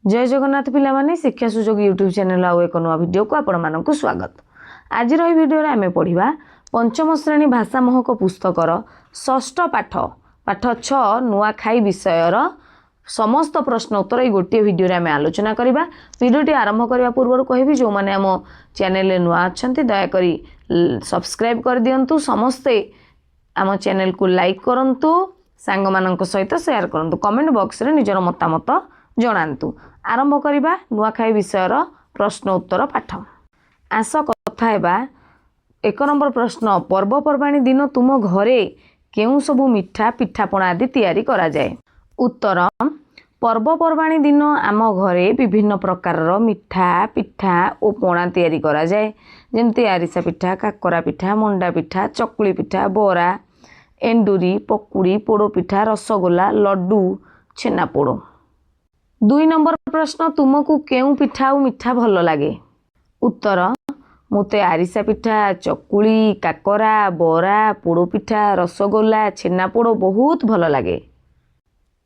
जय जगन्नाथ पिला माने शिक्षा सुजोग यूट्यूब चैनल आउ एक नुआ वीडियो को आपण मानक स्वागत। आज वीडियो रे आमे पढ़िबा पंचम श्रेणी भाषा महक पुस्तकर षष्ठ पाठ पाठ 6 नुआखाई विषयर समस्त प्रश्न उत्तर ये गोटे वीडियो रे आमे आलोचना करिबा। वीडियोटी आरंभ करबा पूर्व कहबी जो माने आम चैनल रे नुआ अछंती दया करी सब्सक्राइब कर दियंतु। समस्ते आम चैनल को लाइक करंतु, सांग मानक सहित शेयर करंतु, कमेंट बॉक्स रे निजर मतामत जणांतु। आरंभ करिबा नुआखाई विषयर प्रश्न उत्तर पाठ। आस कथा हेबा। 1 नंबर प्रश्न, पर्वपर्वाणी दिन तुम घरे केउ सबु मिठा पिठापणा आदि तैयारी करा जाए? उत्तर, पर्वपर्वाणी दिन आम घरे विभिन्न प्रकार मिठा पिठा और पणा तैयारी करा जाए, जेमती आरिसा पिठा, काकरा पिठा, मंडा पिठा, चकुली पिठा, बरा, एंडुरी, पकुड़ी, पोड़ पिठा, रसगोला, लड्डू, छेनापोड़। 2 नंबर प्रश्न, तुमको केउ पिठा और मिठा भल लगे? उत्तर, मुते आरिसा पिठा, चकुली, काकरा, बरा, पोड़ पिठा, रसगोला, छेनापोड़ बहुत भल लगे।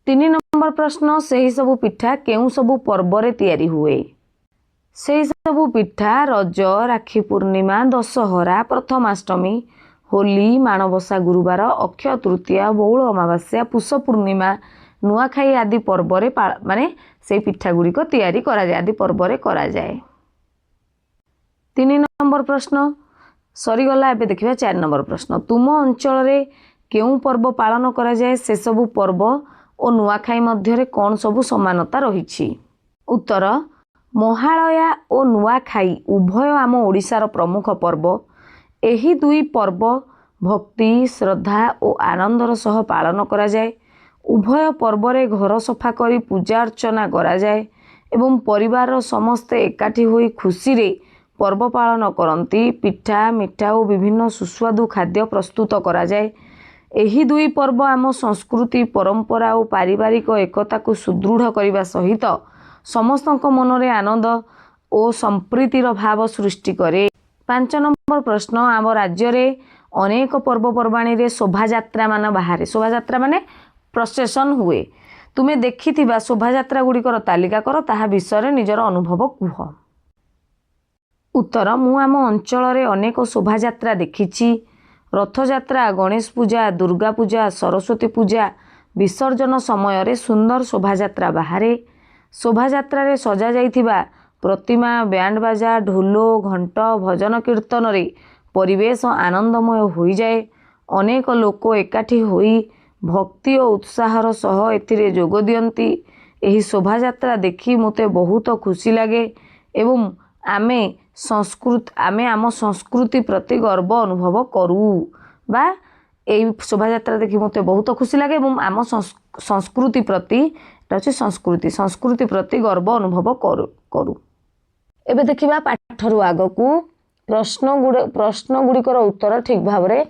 3 नंबर प्रश्न, सही सबु पिठा केउ सबु पर्व रे तैयारी हुए? सही सबु पिठा रज, राखी पूर्णिमा, दशहरा, प्रथमाष्टमी, होली, माणबसा गुरुवार, अक्षय तृतीया, बौल अमावास्या, पुष पूर्णिमा, नुआखाई आदि पर्व रे माने से पिठा गुड़िक तैयारी करा जाए, आदि पर्व रे करा जाए। 3 नंबर प्रश्न सरीगला। एबे देखिबा 4 नंबर प्रश्न, तुम अंचल रे केउ पर्व पालन करा जाए? से सबु पर्व और नुआखाई मध्य रे कोन सबु समानता रहिछि? उत्तर, महालया और नुआखाई उभय आम ओडिशार प्रमुख पर्व। एही दुई पर्व भक्ति, श्रद्धा और आनंदर सह पालन करा जाए। उभय पर्व रे घर सफा करी पूजा अर्चना करा जाए एवं परिवार समस्ते एकाठी होई खुशी रे पर्व पालन करती। पिठा मिठा और विभिन्न सुस्वादु खाद्य प्रस्तुत करा जाए। एही दुई पर्व आम संस्कृति, परंपरा और पारिवारिक एकता को सुदृढ़ करने सहित समस्तक मन रे आनंद और संप्रीतिर भाव सृष्टि करे। 5 नंबर प्रश्न, आम राज्य रे अनेक पर्वपर्वाणी रे शोभा यात्रा मान बाहर। शोभा यात्रा माने प्रोसेसन हुए। तुमे देखिथिबा शोभा यात्रा गुड़िकर तालिका कर, ताहा विषय निजर अनुभव कुह। उत्तर, मु आम अंचल रे अनेक शोभा यात्रा देखिछि। रथ यात्रा, गणेश पूजा, दुर्गा पूजा, सरस्वती पूजा, विसर्जन समय रे सुंदर शोभा यात्रा बाहरे। शोभा यात्रा रे सजा जाइथिबा प्रतिमा, बैंड बाजा, ढोलो, घंट, भजन कीर्तन रे परिवेश आनंदमय होई जाए। अनेक लोक एकाठी होई भक्ति और उत्साहर सह एथिरे जोग दियंती। एही शोभा यात्रा देखी मते बहुत खुशी लगे एवं आमे आम संस्कृति प्रति गर्व अनुभव करू। बा एही शोभा यात्रा देखी मते बहुत खुशी लगे एवं आम संस्कृति प्रति संस्कृति प्रति गर्व अनुभव करू। एबे देखिबा पाठरु आगकू प्रश्न गुड़िकर उत्तर ठीक भाव रे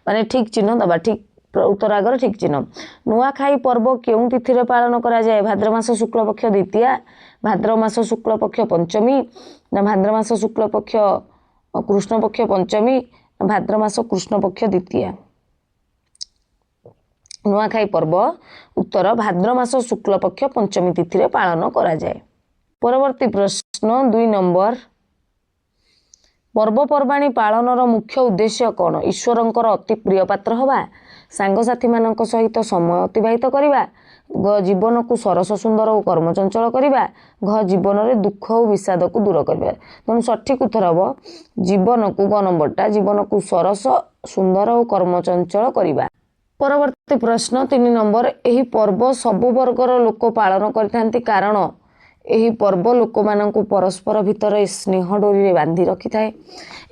माने ठीक चिन्ह दबा। ठीक उत्तर आगर ठीक चिन्ह। नुआखाई पर्व केउ तिथि रे पालन करा जाए? भाद्र मास शुक्ल पक्ष द्वितीया, भाद्र मास शुक्ल पक्ष पंचमी, ना भाद्र मास शुक्ल पक्ष कृष्ण पक्ष पंचमी, ना भाद्र मास कृष्ण पक्ष द्वितीया? नुआखाई पर्व उत्तर, भाद्र मास शुक्ल पक्ष पंचमी तिथि रे पालन करा जाए। परवर्ती प्रश्न 2 नंबर, पर्वपर्वाणी पालनर मुख्य उद्देश्य कौन? ईश्वरंकर अति प्रिय पात्र हवा, सांगसाथी मानक सहित समय अतिबाहित करवा, जीवन को सरस सुंदर और कर्मचंचल करवा, जीवन रे दुख और विषाद को दूर करवा। तेणु सठिक उत्तर हम जीवन को ग नंबरटा जीवन को सरस सुंदर और कर्मचंचल करवा। परवर्ती प्रश्न 3 नंबर, एही पर्व सबु वर्गर लोक पालन करथांती कारण एही पर्व लोक मानकु परस्पर भितर स्नेह डोरी रे बांधी रखि थाए।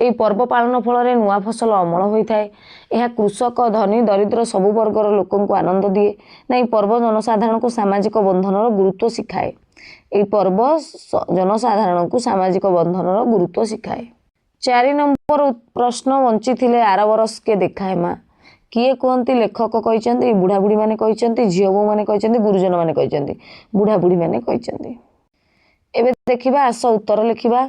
एही पर्व पालन फल रे नुआ फसल अमल होई थाए। यह कृषक, धनी, दरिद्र सबु वर्गर लोकंकु आनंद दिए। ना पर्व जनसाधारण को सामाजिक बंधनर गुरुत्व शिखाए। एही पर्व जनसाधारण को सामाजिक बंधनर गुरुत्व शिखाए। 4 नंबर प्रश्न, वंची थिले आर बरस के देखाए मा? किए कहती? लेखक कहते, बुढ़ा बुढ़ी माने कहते, झील बो माने कहते, गुरुजन माने कहते, बुढ़ा बुढ़ी माने कहते। एबे देखिबा आस उत्तर लिखिबा।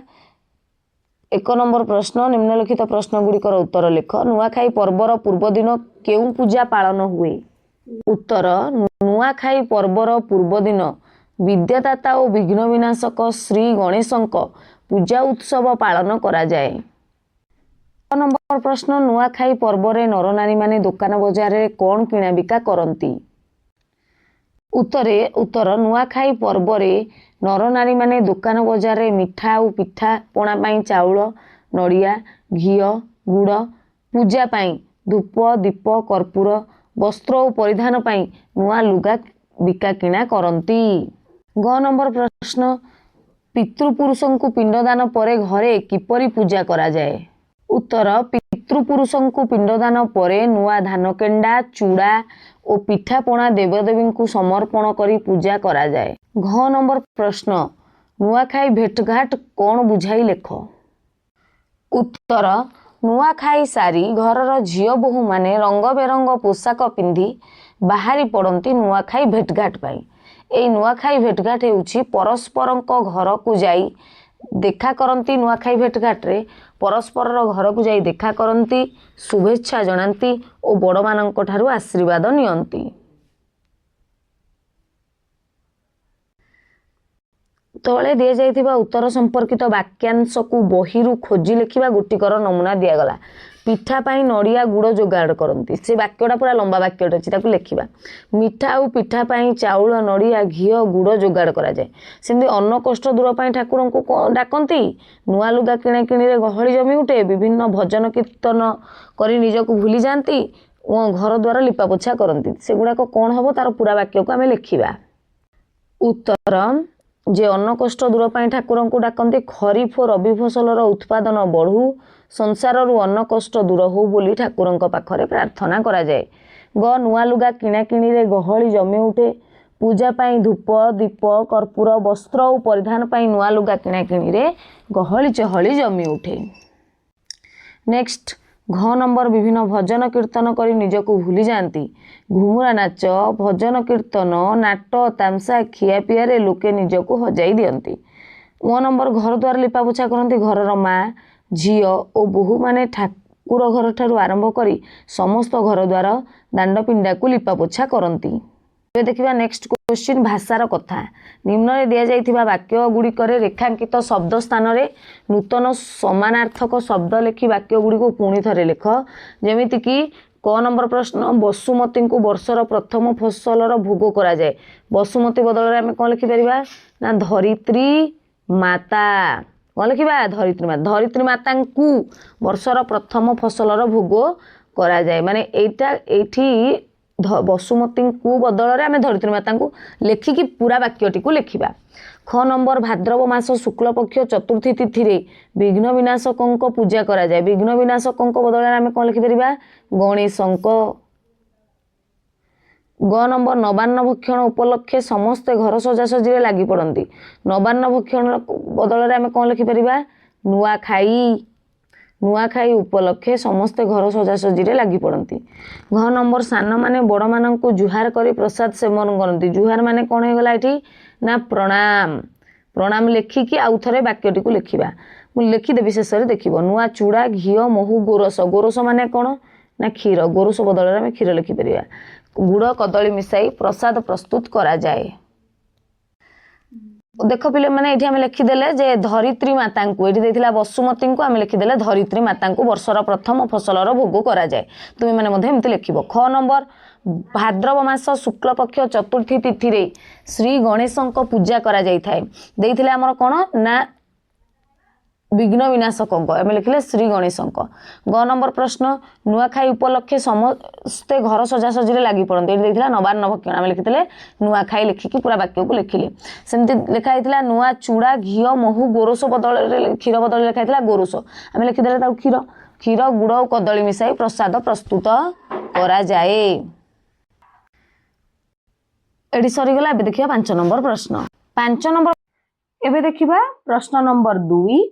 1 नंबर प्रश्न, निम्नलिखित प्रश्न गुड़िकर उत्तर लिख। नुआखाई पर्वर पूर्व दिन केउ पूजा पालन हुए? उत्तर, नुआखाई पर्वर पूर्व दिन विद्यादाता और विघ्न विनाशक श्री गणेशଙ୍କ पूजा उत्सव पालन करा जाए। नंबर प्रश्न नुआखाई पर्व रे नरनारी माने दुकान बजार रे कौन किना बिका करती? उत्तर नुआखाई पर्व रे नरनारी माने दुकान बजार रे मिठा और पिठा पणा पाई चाउल नड़िया घी गुड़ पूजा पाई धूप दीप कर्पूर वस्त्र और परिधान पाई नुआ लुगा बिका किना करती। ग नंबर प्रश्न पितृपुरुषों को पिंडदान परे घरे किपरि पूजा करा जाए? उत्तर पितृपुरुषों को पिंडदान परे नुआ धान केंडा चूड़ा और पिठापणा देवदेवी को समर्पण करी पूजा करा जाए। घ नंबर प्रश्न नुआखाई भेटघाट कौन बुझाई लेख? उत्तर नुआखाई सारी घरर झियो बोहू माने रंग बेरंग पोशाक पिंधि बाहरी पड़ती नुआखाई भेटघाट पाई। एई नुआखाई भेटघाट हेउछि परस्परंक घर को जाई देखा करती। नुआखाई भेटघाट रे परस्पर घर को जाई देखा करती शुभेच्छा जनाती और बड़ मानक ठारू आशीर्वाद नियंती। तले दिया जाइथिबा उत्तर संपर्कित वाक्यांश को बहिरु खोजी लिखिबा गोटिकर नमूना दियागला। पिठा पाई नड़िया गुड़ जोगाड़ करती से वाक्यटा पूरा लंबा वाक्यटा अच्छी ताकू लिखिबा। मिठा और पिठा पाई चाउल नड़िया घी गुड़ जोगाड़ करा जाए। सेमती अन्न कष्ट दूर पाई ठाकुर को डाकती। नुआ लुगा किणा किणी रे गहली जमी उठे। विभिन्न भजन कीर्तन करी निजको भूली जाती घर द्वार लिपा पोछा करती। सेगुड़ाक कौन हम तार पूरा वाक्य को आम लिखा। उत्तर जे अन्न कष्ट दूर पाई ठाकुर को डाकती खरीफ और रबी फसलर उत्पादन बढ़ू संसार अन्न कष्ट दूर हो बोली ठाकुर पाखरे प्रार्थना करा जाए। ग नुआ लुगा किणा किणी रे गहली जमी उठे। पूजा पाई धूप दीप कर्पूर वस्त्र और परिधान पाई नुआ लुगा किणा किणी रे गहली चहली जमी उठे। नेक्स्ट घ नंबर विभिन्न भजन कीर्तन करी निजको भूली जाती। घुमुरा नाच भजन कीर्तन नाट तामसा खिया पिया लोके निजको हजाई दियंती। व नंबर घर द्वार लिपा पोछा करती। घरर माँ झीओ और बोहू माने ठाकुर घर ठारू आरंभ करी समस्त घर द्वार दांड पिंडा को लिपा पोछा करती। देखिबा नेक्स्ट क्वेश्चन भाषार कथा। निम्न रे दिया जाइथिबा वाक्य गुड़िकरे रेखांकित शब्द स्थान रे नूतन समानार्थक शब्द लिखि वाक्य गुड़ी को पुणी थरे लिख। जेमिति कि क नंबर प्रश्न बसुमती को वर्षर प्रथम फसलर भोग करा जाए। बसुमती बदल में आम कौन लिखिपर ना धरित्री माता। कौन लिखा धरित्री माता। धरित्री माता को वर्षर प्रथम फसलर भोग करा जाए। माने एठी बसुमती को बदल में आम धरित्री माता को लेखिकी पूरा वाक्यटी को लिखा। ख नंबर भाद्रव मास शुक्ल पक्ष चतुर्थी तिथि रे विघ्न विनाशकों पूजा करा जाए। विघ्न विनाशकों बदल में आम कौन लिखिपर गणेशंक। ग नंबर नवान्न भक्षण उपलक्षे समस्ते घर सजासजी लगी पड़ती। नवान्न भक्षण बदल में आम कौन लिखिपर नुआखाई। नुआखाई उपलक्षे समस्ते घर सजासजी लगी पड़ती। घ नंबर सान माने बड़ मान को जुहार करी प्रसाद सेवन करती। जुहार माने कौन हो गला एठी ना प्रणाम। प्रणाम लेखिकी आउ थे वाक्यटी को लिखा। मुझे लिखिदेवी शेष में देख नुआ चूड़ा घी महू गोरस। गोरस माने कौन ना क्षीर। गोरस बदल में क्षीर लिखिपर। गुड़ कदली मिसाई प्रसाद प्रस्तुत करा जाए। देख पिले मैंने ये आम लिखिदेले जे धरित्री माता को ये देता बसुमती को आम लिखिदेले धरित्री माता को वर्षर प्रथम फसलर भोग करा जाए। तुम्हें मैंने एमती लिख। ख नंबर भाद्रव मास शुक्ल पक्ष चतुर्थी तिथि रे श्री गणेशों पूजा करा जाय थाए। देइथिले हमर कोन ना विघ्न विनाशकों आम लिखिले श्री गणेशों। ग नंबर प्रश्न नुआखाई उपलक्षे समस्ते घर सजासजी लगी पड़ते। ये देखा नवान्न भक्षण आम लिखिले नुआखाई लिखिकी पूरा वाक्य को लिखिले। सेमती लिखाई नुआ चूड़ा घी महू गोरस बदल क्षीर बदल लिखाई गोरस आम लिखिदे क्षीर। क्षीर गुड़ और कदली मिसाई प्रसाद प्रस्तुत करा जाए। एटी सरीगला। ए देखिए 5 नंबर प्रश्न। 5 नंबर एबे देखिबा प्रश्न नंबर 2।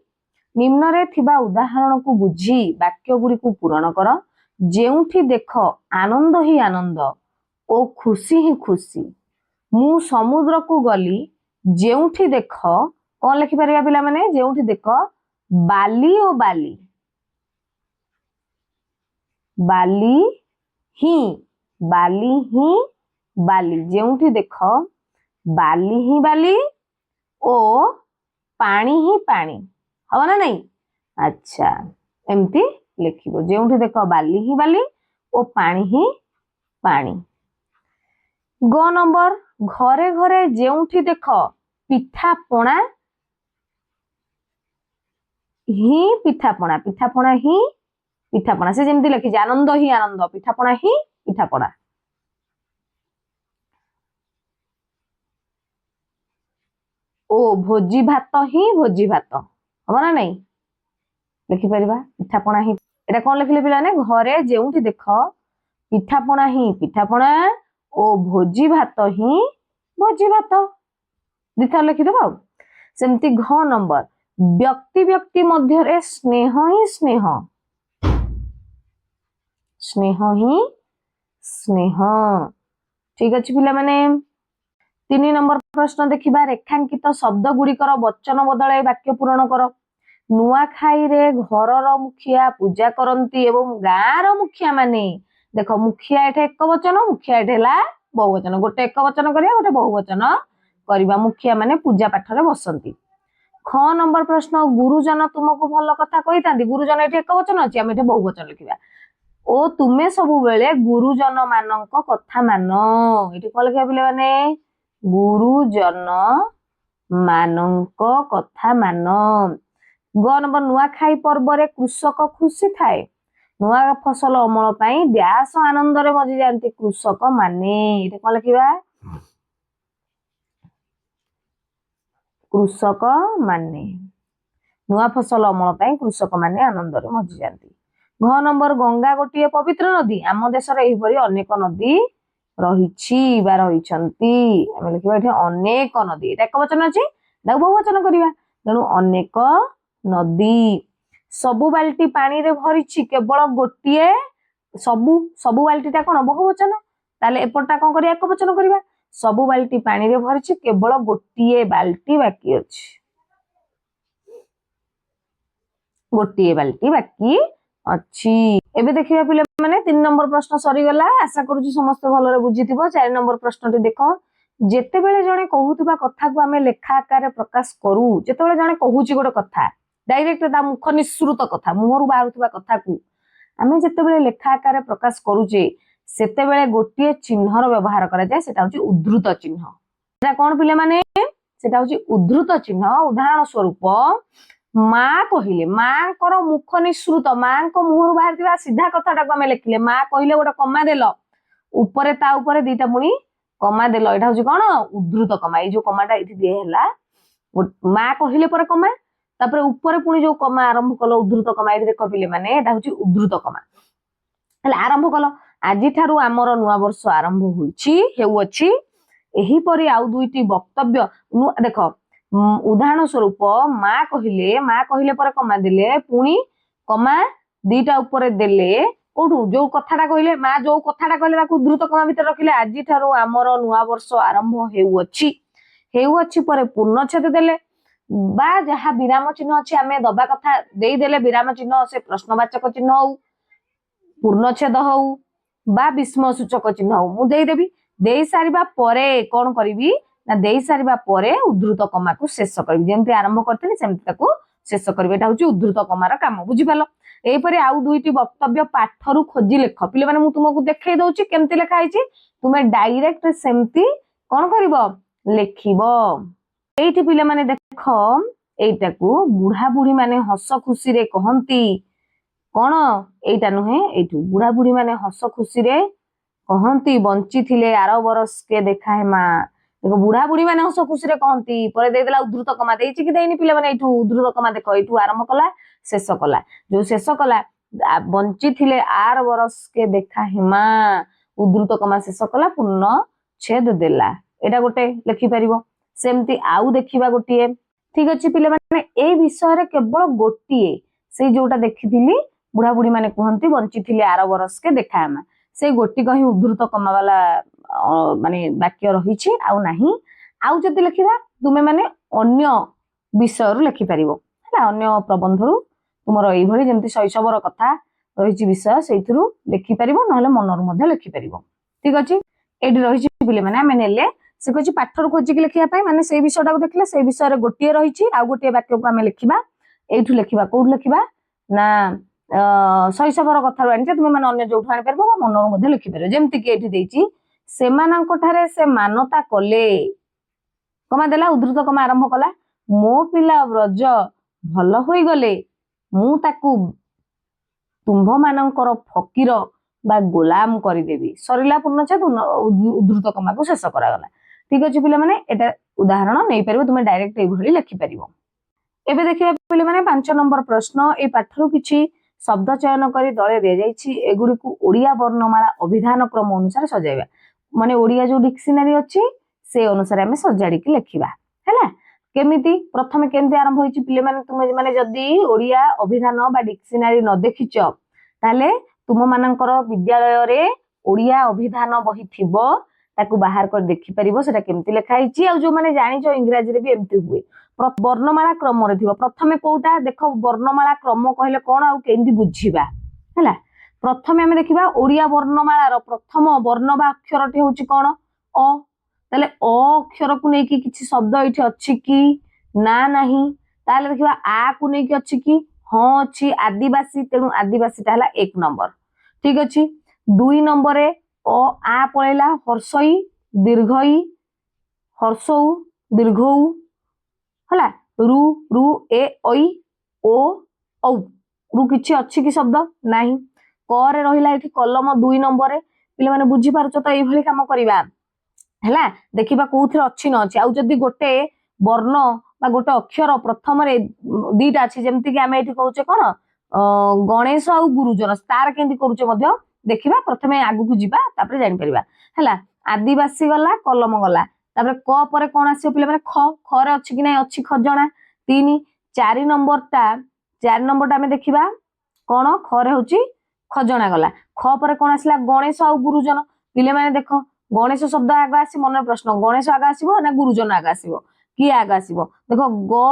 निम्न रे थिबा उदाहरण को बुझी वाक्य गुड़ी को पूरण कर। जेउठी देख आनंद ही आनंद ओ खुशी ही खुशी मु समुद्र को गली। जेउठी देख कौन लिखि परिबा पिला माने जेउठी देख बाली ओ बाली। बाली ही बाली। जेउठी देख बाली ही बाली ओ पानी ही पानी हम ना नहीं। अच्छा एमती लिखिबो जेउठी देख बाली ही बाली ओ पानी ही पानी। ग नंबर घरे घरे जेउठी देख पिठा पणा ही पिठापणा पिठापणा ही पिठापणा से जेमती लिखी आनंद ही आनंद पिठापणा ही पिठापणा। ओ भोजी भात ही भोजी भात हम ना नहीं लिखिपर पिठापणा ही एटा कौन लिखिले पिलाने घरे जेउठी देख पिठापणा ही पिठापणा ओ भोजी भात ही भोजी भात दिथर लिखिदेव आ सेमती घ नंबर व्यक्ति व्यक्ति मध्य स्नेह ही स्नेह स्नेह ही स्नेह। ठीक अच्छे पिला माने 3 नंबर प्रश्न देखिबा रेखांकित शब्द गुड़िकर वचन बदल वाक्य पूरण कर। नुआखाई रे घरर मुखिया पूजा करती एवं गाँर मुखिया माने देख मुखिया एठे एक वचन मुखिया एठे ला बहुवचन गोटे एक वचन करिया गोटे बहुवचन करिबा मुखिया माने पूजा पाठ रे बसंती। ख नंबर प्रश्न गुरुजन तुमको भल कथा कहितांती गुरुजन एठे एक वचन अछि हम एठे बहुवचन लिखिबा ओ तुमे सब बेले गुरुजन मानक कथा मान एठे कोन लिखिबा पिले माने गुरुजन मानक कथा मान। ग नंबर नुआखाई पर्व रे कृषक खुशी थाए नुआ फसल अमल पाई द्यास आनंद रे मजी जानती कृषक माने एठे कोन लिखिबा कृषक माने नुआ फसल अमल पाई कृषक माने आनंद रे मजी जानती। घ नंबर गंगा गोटे पवित्र नदी आम देश एहिपरि अनेक नदी रहिछि बा रहिछंती हम लिखिबा एठे अनेक नदी एटा एक वचन अछि ना बहुवचन करिबा तेणु अनेक नदी। सबु बाल्टी पानी रे भरिछि केवल गोटिए सबु सबु बाल्टीटा कोन बहुवचन ताले एपटा कोन करिया एक वचन करिबा सबु बाल्टी पानी रे भरिछि केवल गोटिए बाल्टी बाकी अछि गोटिए बाल्टी बाकी अच्छी। एबे देखिबा पिले माने 3 नंबर प्रश्न सरी गला आशा करूची समस्त भलरे बुझिथिबो। 4 नंबर प्रश्नटी देखो जेते बेले जणे कहूथिबा कथा को हमें लेखा आकार प्रकाश करू जेते बेले जणे कहूची गोटे कथा डायरेक्ट ता मुख निश्रुत कथा मुहरु बाहुथिबा कथा को हमें जेते बेले लेखा आकार प्रकाश करूचे सेते बेले गोटिए चिन्हर व्यवहार करा जाय सेटा होची उद्धृत चिन्ह। सेटा कोन पिले माने सेटा होची उद्धृत चिन्ह। उदाहरण स्वरूप माँ कहले माँ कर मुख निश्रुत माँ को मुहर बाहर सीधा कथाटा को आम लिखिले माँ कहले गोटे कमा देल ऊपर ता ऊपर दीटा पुणी कमा देल एटा होची कोन उद्धृत कमा ए जो कमाटा इथि दिए हला माँ कहले पर कमा तापर ऊपर पुणी जो कमा आरंभ कलो उद्धृत कमा एठी देख पिले माने एटा होची उद्धृत कमा हला आरंभ कलो आजि थारु हमर नुआ वर्ष आरंभ होईची हेउ अछि एही परि आउ दुईटी वक्तव्य देख उदाहरण स्वरूप माँ कहले पर कमा देले पुणी कमा दीटा ऊपर देले कोठू जो कथाटा कहले माँ जो कथाटा कहले ताकू उद्धृत कमा भितर रखिले आजि थारु हमर नुआ वर्ष आरंभ हेउ अछि पर पूर्णच्छेद देले बा जहा विराम चिन्ह अछि आमे दबा कथा देई देले विराम चिन्ह से प्रश्नवाचक चिन्ह हो पूर्णच्छेद हो बा विस्मय सूचक चिन्ह हो मु देई देबी देई सारिबा परे कोन करिवि ना देई सारिबा परे उद्धृत कमा को शेष करबी जेमति आरंभ करथिनि सेमति ताकू शेष करबी एटा होची उद्धृत कमार काम बुझि पालो। एई परे आउ दुईटी वक्तव्य पाठरु खोजी लेख पिले माने मु तुमको देखाई दउची केमति लेखा आइची तुमे डायरेक्ट सेमति कोन करिवो लेखिबो। एइठी पिले माने देखो एइटाकू बुढ़ा बुढ़ी माने हस खुशी रे कहंती कोन एइटा नुहे एइठू बुढ़ा बुढ़ी माने हस खुशी रे कहंती बंची थिले आरो बरस के देखा है माँ देखो बुढ़ा बुढ़ी माने हस खुशी रे कहंती पर दे देला उद्धृत कमा देइची कि देइनी पिले माने एइठू उद्धृत कमा देखो एइठू आरंभ कला शेष कला जो शेष कला बंची थिले आर बरस के देखा है माँ उद्धृत कमा शेष कला पूर्ण छेद देला एटा गोटे लिखि परिबो। सेमती आउ देखिबा गोटिए ठीक अछि पिले माने ए विषय रे केवल गोटिए से जोटा देखिथिली बुढ़ा बुढ़ी माने कहंती बंची थिले आर बरस के देखा है माँ से गोटी कहीं उद्धृत कमा वाला माने वाक्य रहिछि आउ नाही आउ जति लिखिबा तुमे माने अन्य विषय रु लिखि परिबो हला अन्य प्रबंध रु तुमरो एई भली जेमति शैशवर कथा रहिछि विषय सेइथरु लिखि परिबो नहले मनरु मध्ये लिखि परिबो ठीक अछि एडी रहिछि पिले माने आमे नेले से कह पाठर खोजिक लिखा माने से विषयटा को देखले से विषय गोटे रही आउ गोटे वाक्य को आम लिखा एठू लिखा कौट लिखा ना शैशवर कथा आनी तुम मैंने अन्य जो आनीपर मनर लिखिपर जमती कि सेमानंकठारे से मानता कले कमा देला उद्धृत कमा आरंभ कला मो पिला ब्रज भल होई गले मु ताकू तुम्भ मानकर फकीर बा गोलाम करदेवी सरला पूर्णछेद उद्धृत कमा को शेष करागला ठीक अच्छे पे मैंने एटा उदाहरण नहीं पार तुम डायरेक्ट ये लिखिपर एबे देखिए पे मैंने 5 नंबर प्रश्न ए पाठर किछि शब्द चयन कर दले दि जाइछि एगुडी को ओडिया वर्णमाला अभिधान क्रम अनुसार सजाइबा माने ओडिया जो डिक्शनरी अच्छी से अनुसार आम सजाड़ी लिखा है केमिति प्रथम केमती आरंभ होइछि पिले माने तुम माने जदी ओडिया अभिधान बा डिक्शनरी न देखिच ताले तुम मानकर विद्यालय रे ओडिया अभिधान बही थिबो ताकू बाहर कर देखि परिबो सेटा केमती लिखा हिछि आ जो माने जानिचो इंग्रजी रे भी एमती हुए वर्णमाला क्रम रे थिबो प्रथमे कोउटा देखो वर्णमाला क्रम कहले कोन आ केमती बुझिबा हैला प्रथमे हम देखिबा ओडिया वर्णमाला रो प्रथम वर्ण बा अक्षरटी होछि कोन अ ताले अ अक्षर को नेकी किछि शब्द एठी अछि कि ना नाही ताले देखिबा आ को नेकी अछि कि हां अछि आदिवासी तेनु आदिवासी ता हला 1 नंबर ठीक अछि 2 नंबर रे अ आ पळेला हर्षई दीर्घई हर्षौ दीर्घौ हला रु रु ए ओई ओ औ रु किछि अछि कि शब्द नाही क रे रहिला एठी कलम 2 नंबर रे पिले माने बुझी पारछो त एई भली काम करिबा हैला देखिबा कोउथरे अछि न अछि आ जदी गोटे वर्ण बा गोटे अक्षर प्रथम रे दीटा अछि जेमति कि आमे एठी कहउचे कोन गणेश आ गुरुजन स्टार केंती करूचे मध्य देखिबा प्रथमे आगु को जिबा तापर जानि परिबा हैला आदिवासी गला कलम गला तापर क परे कोन आसी पिले माने ख ख रे अछि कि नै अछि खजणा 3 4 नंबर टा आमे देखिबा कोन ख रे होची खजणा गला ख परे कोन आसला गणेश आ गुरुजन पिले माने देखो गणेश शब्द आगे आसी मन प्रश्न गणेश आगे आसीबो ना गुरुजन आगे आसीबो कि आगे आसीबो देखो ग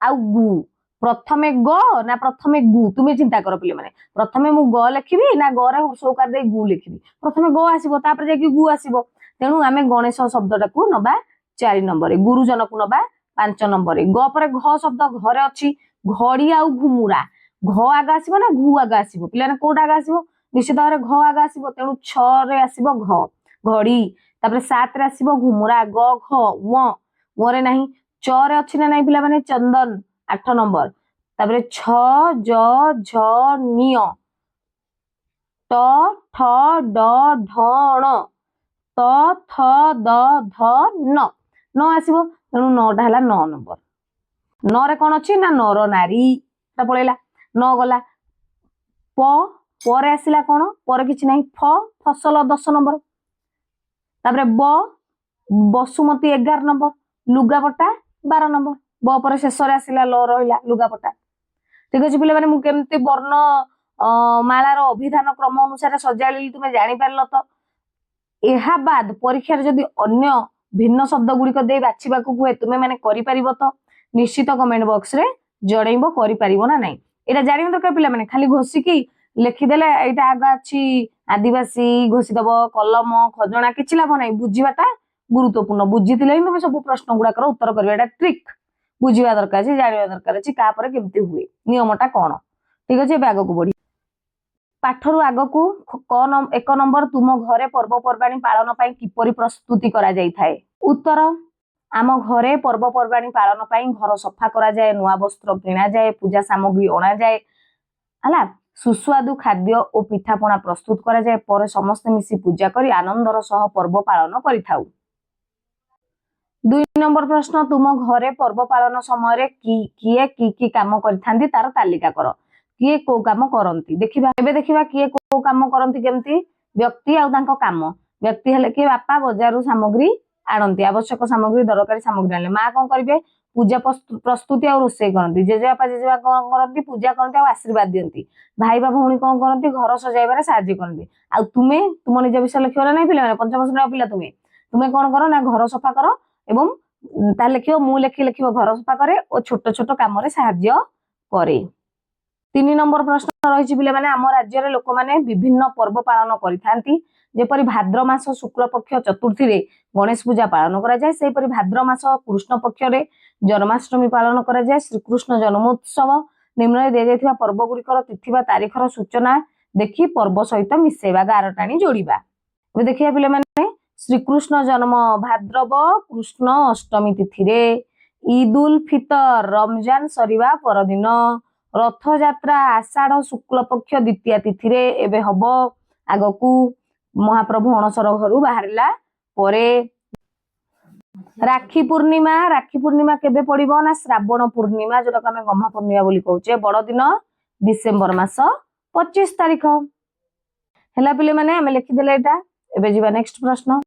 आ गु प्रथमे ग ना प्रथमे गु तुमे चिंता कर पिले माने प्रथमे मु ग लिखिबी ना ग रे हर्षोकार दे गु लिखिबी प्रथमे ग आसीबो तापर जे कि गु आसीबो तेनु आमे गणेश शब्दटा को नबा 4 नंबर रे गुरुजन को नबा 5 नंबर रे ग परे घ शब्द घरे अछि घड़ी आ घुमुरा घ आगे आसीबो ना घु आगे आसीबो पिले ना कोडा आगे आसीबो निश्चित भाबरे घ आगे आसीबो तेनु 6 रे आसीबो घ घड़ी तापर 7 रे आसीबो घुमुरा ग घ व रे नाही च रे अछि ना नाही पिला माने चंदन 8 नंबर तापर 6 ज झ निय ट ठ ड ढ ण त थ द ध न न आसीबो तेनु 9 टा हला 9 नंबर 9 रे कोन अछि ना नर नारी ता पळेला 9 गला प परे आसिला कोन परे किछि नाही फ फसल 10 नंबर तापर ब बसुमती 11 नंबर लुगापटा 12 नंबर ब पर शेष रे आसिला ल रहिला लुगापटा ठीक अछि पिले माने मु केमते वर्ण माला रो अभिधान क्रम अनुसार सजाइली तुमे जानि पारलो तो एहा बाद परीक्षा रे जदी अन्य भिन्न शब्द गुडी को दे बाछिबा को हुए तुमे माने करि परिबो तो निश्चित कमेंट बॉक्स रे जणैबो करि परिबो ना नाही एटा जानिबो दरकार पिले माने खाली घोषि की लिखि देले एटा आगा अछि आदिवासी घोषि दबो कलम खजणा किछि लाभ नाही बुझिबाटा गुरुत्वपूर्ण बुझितिले ही तुमे सब प्रश्न गुडा कर उत्तर करबा एटा ट्रिक बुझिबा दरकार अछि जानिबा दरकार अछि का परे केमति हुए नियमटा कोन ठीक अछि आगो को बढ़ी पाठरु आगो को क 1 नंबर तुम घरे पर्वपर्वाणी पालन पई किपरि प्रस्तुति करा जाई थाए उत्तर आम घरे पर्वपर्वाणी पालन पई घर सफा करा जाए नुआ वस्त्र किना जाए पूजा सामग्री अणा जाए हला सुस्वादु खाद्य और पिठापଣା प्रस्तुत करा जाए पर समस्त मिसी पूजा करी आनंदर सह पर्व पालन करि थाउ 2 नंबर प्रश्न तुम घरे पर्व पालन समय किए की काम करथांती तार तालिका कर किए को काम करंती देखिबा एबे देखिबा किए को काम करंती केमती व्यक्ति आ तांको काम व्यक्ति हेले के बापा बाजारु सामग्री आणंती आवश्यक सामग्री दरकारी सामग्री आनले मा कोन करिवे पूजा प्रस्तुति और रोषे करंती जेजेबापा जेजेबा कोन करंती पूजा करंती आ आशीर्वाद दियंती भाई बा भौणी कोन करंती घर सजाइबारे सहाय्य करंती आ तुमे तुम निज विषय लिखिबा नै पिला माने पंचम श्रेणी पिला तुमे कोन करो ना घर सफा करो एवं ता लिखियो मु लिखियो घर सफा करे और छोट छोट काम रे सहाय्य करे 3 नंबर प्रश्न रही पिले माने आम राज्य रे लोक माने विभिन्न पर्व पालन करिथांती जेपरि भाद्र मास शुक्ल पक्ष चतुर्थी रे गणेश पूजा पालन करा जाए सेपरि भाद्र मास कृष्ण पक्ष रे जन्माष्टमी पालन करा जाए। श्रीकृष्ण जन्मोत्सव निम्न दिया जाइथिबा पर्व गुड़िकर तिथि बा तारीखर सूचना देखि पर्व सहित मिसेबा गार टाणी जोड़िबा। अब देखिए पिले माने श्रीकृष्ण जन्म भाद्रव कृष्ण अष्टमी तिथि रे, ईद उल फितर रमजान सरीबा परदिन, रथ यात्रा आषाढ़ शुक्ल पक्ष द्वितीय तिथि रे एबे हबो आगकू महाप्रभु अणसर घरु बाहरला परे। राखी पूर्णिमा केबे पड़िबो ना श्रावण पूर्णिमा जोटा हमें गम्हा पूर्णिमा बोली कहउचे बड़ दिन डिसेंबर मास 25 तारीख हैला पिले माने हमें लिखि देले एटा। एबे जीवा नेक्स्ट प्रश्न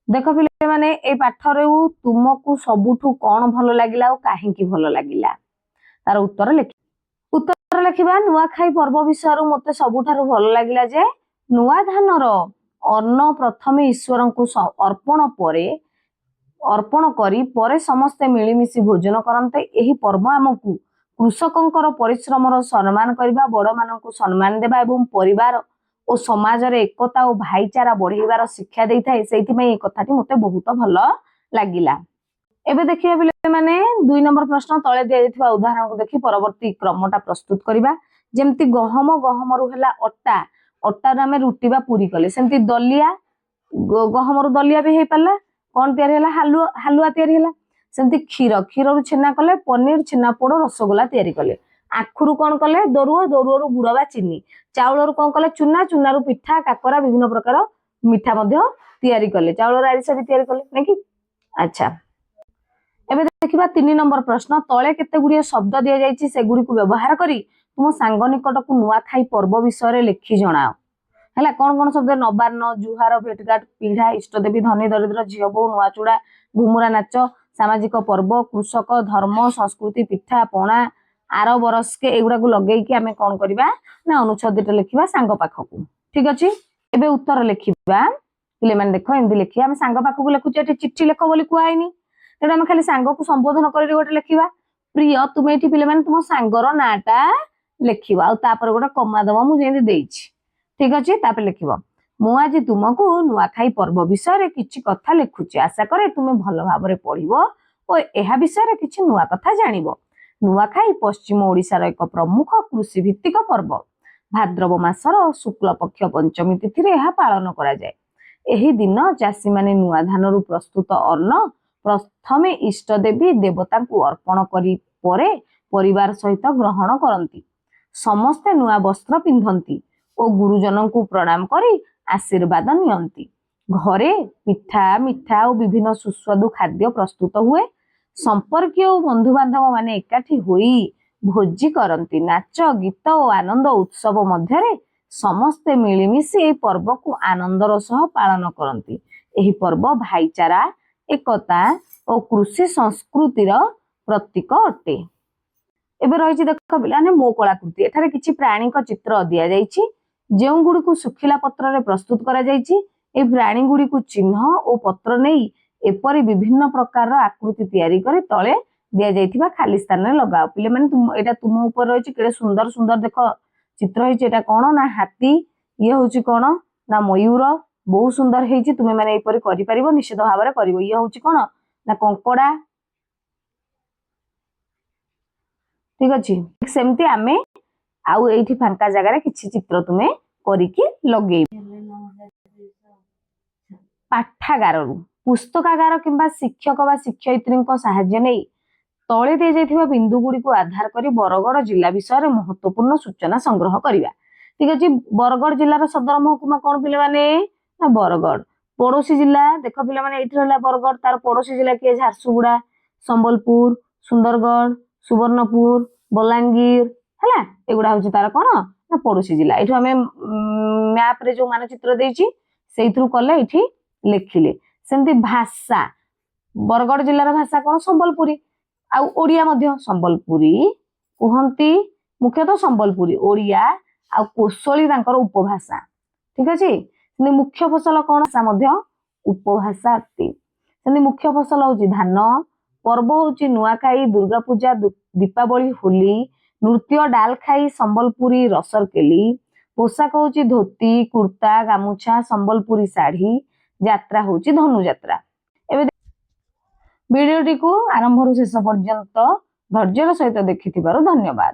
देख पिले माने ए पाठ रे तुमको सबुठु कोन भलो लागिला और काहे की भलो लागिला तार उत्तर लिखिबा। नुआखाई पर्व विषय मते सबुठारु भलो लागिला जे नुआ धानर अन्न प्रथमे ईश्वर को अर्पण करी परे समस्ते मिलिमिशि भोजन करते। एही पर्व आमकू कृषकंकर परिश्रमर सम्मान करबा, बड़ मानकू सम्मान देबा एवं परिवार और समाज रे एकता और भाईचारा बढ़ेबार शिक्षा देई थाए। सेति में ए कथाटी मते बहुत भलो लागिला। एबे देखिए पिले माने 2 नंबर प्रश्न तळे दिया जायथिबा उदाहरण को देखि परवर्ती क्रमटा प्रस्तुत करिबा। जेमति गहम रु हैला अट्टा रे हमें रुटी बा पूरी कले, सेमति दलिया गहम रु दलिया भी हे पाला कोन तयारी हैला हलुआ तयारी हैला। सेमति क्षीर रु छेना कले, पनीर छेना पोड़ रसगोल्ला तयारी कले। आखुरु कोन कले दरुआ रु गुड़ बा चीनी, चाउल रु कोन कले चुना रु पिठा काकरा विभिन्न प्रकार मिठा मध्य तयारी कले, चाउल रो आरिसा भी तयारी कले नै कि। अच्छा एबे देखिबा 3 नंबर प्रश्न तळे केते गुडिया शब्द दिया जायछि से गुडी को व्यवहार करी तुम सांग निकट को नुआखाई पर्व विषय रे लिखि जणाओ। हैला कोन शब्द नबार्ण जुहार भेटघाट पीढ़ा इष्टदेवी धनी दरिद्र झियो बो नुआ चूड़ा घुमुरा नाच सामाजिक पर्व कृषक धर्म संस्कृति पिठा पणा आर बरस के एगुडा को लगेई कि हमें कोन करबा ना अनुच्छेदटा लिखिबा सांग पाखकू। ठीक अछि एबे उत्तर लिखिबा पिले माने देखो एंदी लिखिया हम सांग पाखकू लिखुचे एटी चिट्ठी लेख बोली कुआइनी तेडा हम खाली सांग को संबोधन करी गोटे लिखिबा प्रिय तुम एटी पिले माने तुम सांगर नाटा लिखिबा आ तापर गोटे कमा दबा मु जेंदी देइछि। ठीक अछि तापर लिखिबा मु आज तुमको नुआखाई पर्व विषय रे किछि कथा लिखुछि, आशा करे तुमे भलो भाबरे पढिबो ओ एहा विषय रे किछि नुआ कथा जानिबो। नुआखाई पश्चिम ओडिसा रो एक प्रमुख कृषि भित्तिक पर्व। भाद्रव मासर शुक्ल पक्ष पंचमी तिथि रे एहा पालन करा जाय। एही दिन चासी माने नुआ धान रु प्रस्तुत अन्न प्रथमे इष्ट देवी देवता को अर्पण करी परे परिवार सहित ग्रहण करंती। समस्ते नुआ वस्त्र पिंधंती और गुरुजन को प्रणाम करी आशीर्वाद नियंती। घरे पिठा मिठा और विभिन्न सुस्वादु खाद्य प्रस्तुत हुए। संपर्कीय और बंधु बांधव माने एकाठी होई भोजी करंती। नाच गीत और आनंद उत्सव मध्यरे समस्ते मिलिमिशि ए पर्व को आनंदर सह पालन करंती। एही पर्व भाईचारा एकता और कृषि संस्कृतिर प्रतीक अटे। एबे रहिछि देख पिलाने मो कलाकृति एठारे किछि प्राणी को चित्र दिया जाइछि जेउ गुडी को सुखिला पत्र रे प्रस्तुत करा जाइछि। ए प्राणी गुडी को चिन्ह और पत्र नेई एपरि विभिन्न प्रकार आकृति तयारी करे तळे दिया जाइथिबा खाली स्थान रे लगाओ। पिले माने तुम एटा तुम ऊपर रहिछि केडे सुंदर सुंदर देखो चित्र होइछि। एटा कोन ना हाथी ये होछि कोन ना मयूर बहुत सुंदर हेछि। तुमे माने एपरि करि परिबो निश्चित भाबरे करिवो। ये होछि कोन ना कंकड़ा। ठीक अछि सेमती आमे आउ एठी फांका जगह रे किछि चित्र तुमे करिकि लगेइ। पाठागार पुस्तकागार किंबा शिक्षक बा शिक्षयित्री साहाय्य नहीं तले दे जाइथिबा बिंदु गुडी को आधार करी बरगड़ जिला विषय रे महत्वपूर्ण सूचना संग्रह करिबा। ठीक अछि बरगड़ जिल्ला रो सदर महकुमा कोन पिले माने ना बरगड़। पड़ोसी जिला देख पिले माने एठी रहला बरगड़ तार पड़ोसी जिला के झारसुगुड़ा संबलपुर सुंदरगढ़ सुवर्णपुर बलांगीर हैला एगुडा होछि तार कोन ना पड़ोसी जिला। एठु हमें मैप रे जो मानचित्र देइछि सेइथरु कले एठी लिखिले। सेमती भाषा बरगड़ जिल्लार भाषा कोन संबलपुरी आउ ओडिया मध्य संबलपुरी कुहंती मुख्यतः संबलपुरी ओडिया आउ कोसली तांकर उपभाषा। ठीक अछि मुख्य फसल कोन भाषा मध्य उपभाषा अति। सेमती मुख्य फसल होछि धान पर्व होछि नुआखाई दुर्गा पूजा दीपावली होली नृत्य डालखाई संबलपुरी रसरकेली पोशाक होची धोती कुर्ता गामुछा संबलपुरी साड़ी यात्रा होची धनुयात्रा। एबे वीडियोटी को आरंभ शेष पर्यंत धैर्यर सहित देखिथिबारु धन्यवाद।